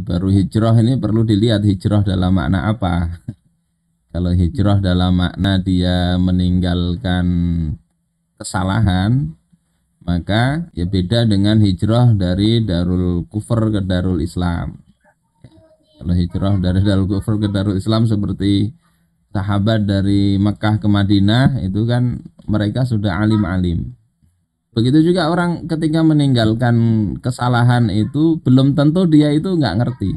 Baru hijrah ini perlu dilihat hijrah dalam makna apa. Kalau hijrah dalam makna dia meninggalkan kesalahan, maka ya beda dengan hijrah dari Darul Kufur ke Darul Islam. Kalau hijrah dari Darul Kufur ke Darul Islam seperti sahabat dari Mekah ke Madinah, itu kan mereka sudah alim-alim. Begitu juga orang ketika meninggalkan kesalahan itu belum tentu dia itu nggak ngerti.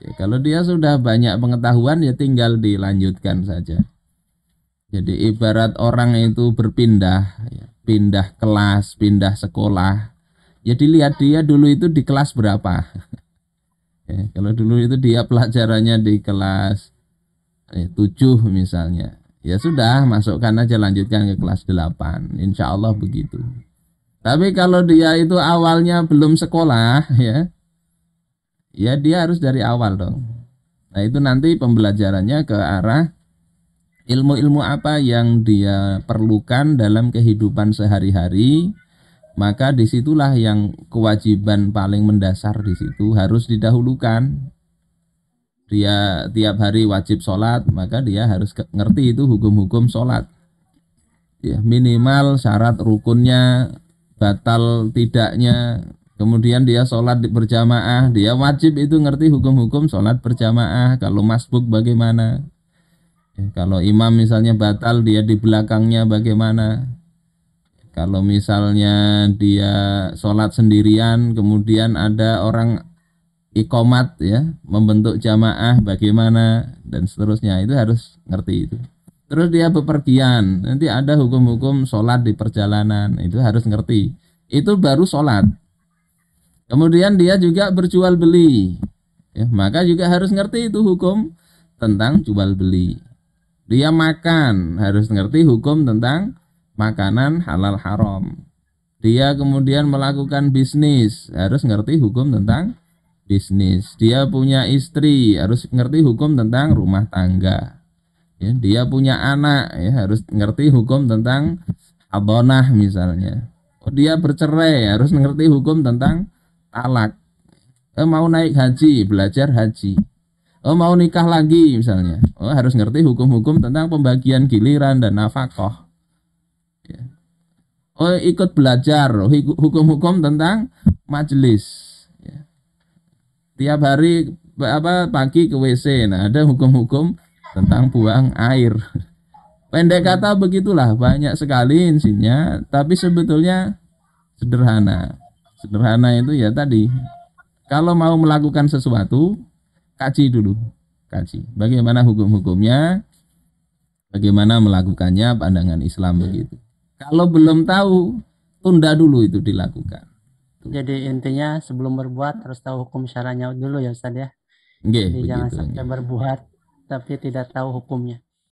Ya, kalau dia sudah banyak pengetahuan ya tinggal dilanjutkan saja. Jadi ibarat orang itu berpindah, ya, pindah kelas, pindah sekolah. Ya dilihat dia dulu itu di kelas berapa. Ya, kalau dulu itu dia pelajarannya di kelas 7 misalnya. Ya sudah, masukkan aja lanjutkan ke kelas 8. Insya Allah begitu. Tapi kalau dia itu awalnya belum sekolah, ya dia harus dari awal dong. Nah itu nanti pembelajarannya ke arah ilmu-ilmu apa yang dia perlukan dalam kehidupan sehari-hari, maka disitulah yang kewajiban paling mendasar di situ harus didahulukan. Dia tiap hari wajib sholat, maka dia harus ngerti itu hukum-hukum sholat. Ya, minimal syarat rukunnya, batal tidaknya, kemudian dia sholat berjamaah, dia wajib itu ngerti hukum-hukum sholat berjamaah. Kalau masbuk bagaimana, ya, kalau imam misalnya batal, dia di belakangnya bagaimana. Kalau misalnya dia sholat sendirian, kemudian ada orang iqomat ya, membentuk jamaah bagaimana, dan seterusnya, itu harus ngerti itu. Terus dia bepergian, nanti ada hukum-hukum sholat di perjalanan, itu harus ngerti. Itu baru sholat. Kemudian dia juga berjual beli, ya, maka juga harus ngerti itu hukum tentang jual beli. Dia makan, harus ngerti hukum tentang makanan halal haram. Dia kemudian melakukan bisnis, harus ngerti hukum tentang bisnis. Dia punya istri, harus ngerti hukum tentang rumah tangga. Ya, dia punya anak, ya, harus ngerti hukum tentang abonah misalnya. Oh, dia bercerai, harus ngerti hukum tentang talak. Mau naik haji, belajar haji. Oh, mau nikah lagi misalnya. Oh, harus ngerti hukum-hukum tentang pembagian giliran dan nafkah. Ya. Oh, ikut belajar hukum-hukum tentang majelis. Ya. Tiap hari pagi ke WC. Nah, ada hukum-hukum tentang buang air. Pendek kata begitulah, banyak sekali insinya, tapi sebetulnya sederhana. Sederhana itu ya tadi, kalau mau melakukan sesuatu, kaji dulu. Kaji. Bagaimana hukum-hukumnya, bagaimana melakukannya, pandangan Islam begitu. Kalau belum tahu, tunda dulu itu dilakukan. Jadi intinya sebelum berbuat harus tahu hukum syaranya dulu ya Ustaz ya. Nggih, Jadi jangan begitu. sampai Nggih. berbuat tapi tidak tahu hukumnya.